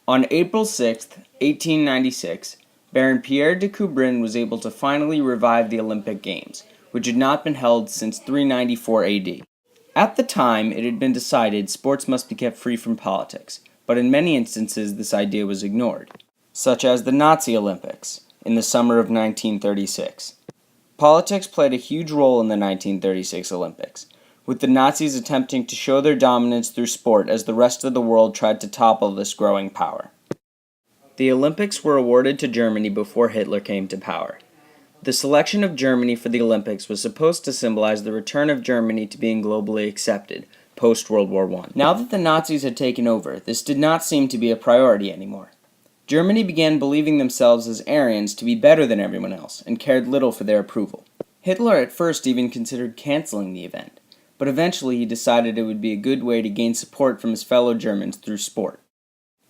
On April 6, 1896, Baron Pierre de Coubertin was able to finally revive the Olympic Games, which had not been held since 394 AD. At the time, it had been decided sports must be kept free from politics, but in many instances this idea was ignored, such as the Nazi Olympics in the summer of 1936. Politics played a huge role in the 1936 Olympics, with the Nazis attempting to show their dominance through sport as the rest of the world tried to topple this growing power. The Olympics were awarded to Germany before Hitler came to power. The selection of Germany for the Olympics was supposed to symbolize the return of Germany to being globally accepted post-World War I. Now that the Nazis had taken over, this did not seem to be a priority anymore. Germany began believing themselves as Aryans to be better than everyone else, and cared little for their approval. Hitler at first even considered canceling the event, but eventually he decided it would be a good way to gain support from his fellow Germans through sport.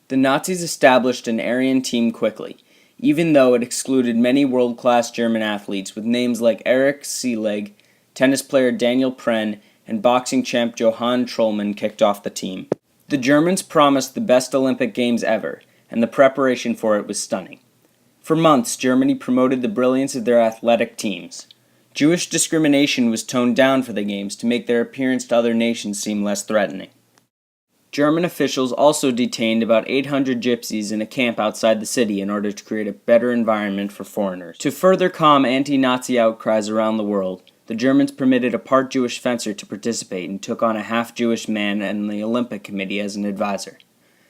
The Nazis established an Aryan team quickly, even though it excluded many world-class German athletes with names like Erich Seelig, tennis player Daniel Pren, and boxing champ Johann Trollmann kicked off the team. The Germans promised the best Olympic Games ever, and the preparation for it was stunning. For months, Germany promoted the brilliance of their athletic teams. Jewish discrimination was toned down for the Games to make their appearance to other nations seem less threatening. German officials also detained about 800 gypsies in a camp outside the city in order to create a better environment for foreigners. To further calm anti-Nazi outcries around the world, the Germans permitted a part Jewish fencer to participate and took on a half-Jewish man in the Olympic Committee as an advisor.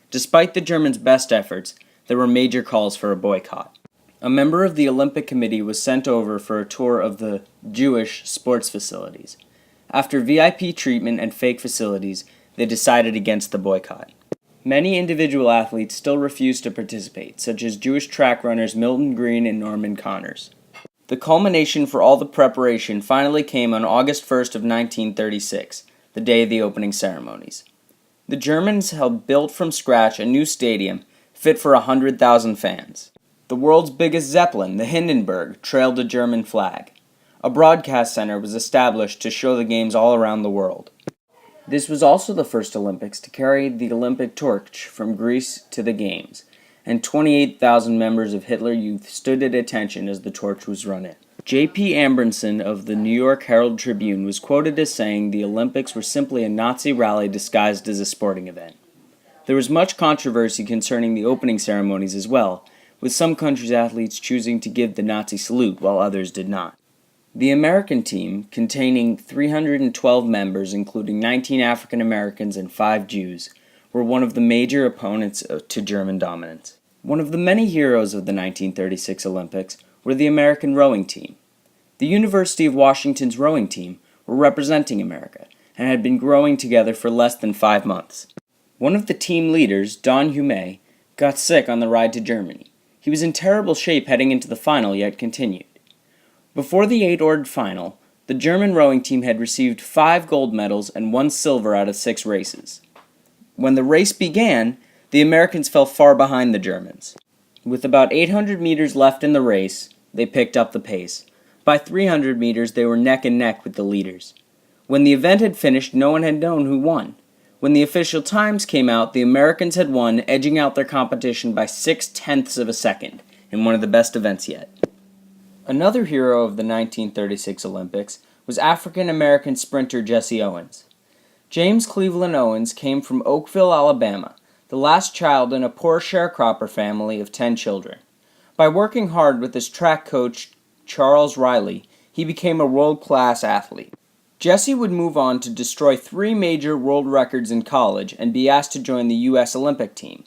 Despite the Germans' best efforts, there were major calls for a boycott. A member of the Olympic Committee was sent over for a tour of the Jewish sports facilities. After VIP treatment and fake facilities, they decided against the boycott. Many individual athletes still refused to participate, such as Jewish track runners Milton Green and Norman Connors. The culmination for all the preparation finally came on August 1st of 1936, the day of the opening ceremonies. The Germans had built from scratch a new stadium fit for 100,000 fans. The world's biggest Zeppelin, the Hindenburg, trailed a German flag. A broadcast center was established to show the games all around the world. This was also the first Olympics to carry the Olympic torch from Greece to the Games, and 28,000 members of Hitler Youth stood at attention as the torch was run in. J.P. Ambrose of the New York Herald Tribune was quoted as saying the Olympics were simply a Nazi rally disguised as a sporting event. There was much controversy concerning the opening ceremonies as well, with some countries' athletes choosing to give the Nazi salute while others did not. The American team, containing 312 members including 19 African Americans and 5 Jews, were one of the major opponents to German dominance. One of the many heroes of the 1936 Olympics were the American rowing team. The University of Washington's rowing team were representing America and had been growing together for less than 5 months. One of the team leaders, Don Hume, got sick on the ride to Germany. He was in terrible shape heading into the final, yet continued. Before the 8-oared final, the German rowing team had received 5 gold medals and 1 silver out of 6 races. When the race began, the Americans fell far behind the Germans. With about 800 meters left in the race, they picked up the pace. By 300 meters, they were neck and neck with the leaders. When the event had finished, no one had known who won. When the official times came out, the Americans had won, edging out their competition by 0.6 of a second, in one of the best events yet. Another hero of the 1936 Olympics was African-American sprinter Jesse Owens. James Cleveland Owens came from Oakville, Alabama, the last child in a poor sharecropper family of 10 children. By working hard with his track coach, Charles Riley, he became a world-class athlete. Jesse would move on to destroy 3 major world records in college and be asked to join the U.S. Olympic team.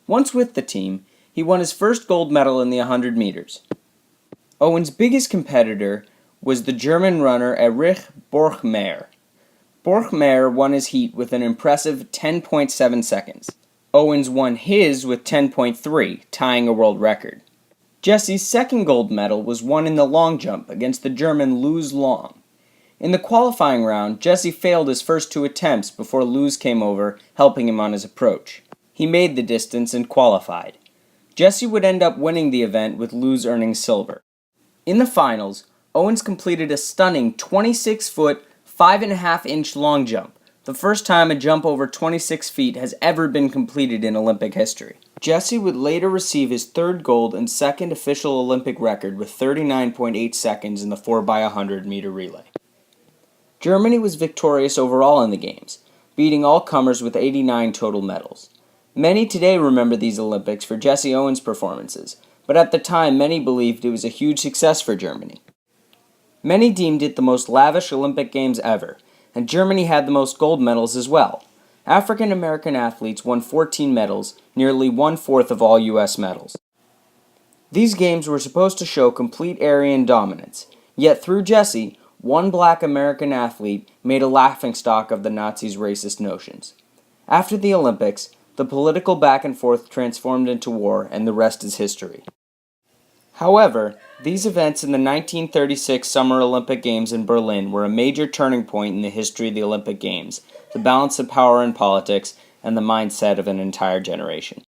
Once with the team, he won his first gold medal in the 100 meters. Owens' biggest competitor was the German runner Erich Borchmeyer. Borchmeyer won his heat with an impressive 10.7 seconds. Owens won his with 10.3, tying a world record. Jesse's second gold medal was won in the long jump against the German Luz Long. In the qualifying round, Jesse failed his first 2 attempts before Luz came over, helping him on his approach. He made the distance and qualified. Jesse would end up winning the event with Luz earning silver. In the finals, Owens completed a stunning 26-foot, 5.5-inch long jump, the first time a jump over 26 feet has ever been completed in Olympic history. Jesse would later receive his third gold and second official Olympic record with 39.8 seconds in the 4x100 meter relay. Germany was victorious overall in the Games, beating all comers with 89 total medals. Many today remember these Olympics for Jesse Owens' performances, but at the time many believed it was a huge success for Germany. Many deemed it the most lavish Olympic Games ever, and Germany had the most gold medals as well. African American athletes won 14 medals, nearly 1/4 of all U.S. medals. These games were supposed to show complete Aryan dominance, yet through Jesse, one black American athlete made a laughingstock of the Nazis' racist notions. After the Olympics, the political back and forth transformed into war, and the rest is history. However, these events in the 1936 Summer Olympic Games in Berlin were a major turning point in the history of the Olympic Games, the balance of power in politics, and the mindset of an entire generation.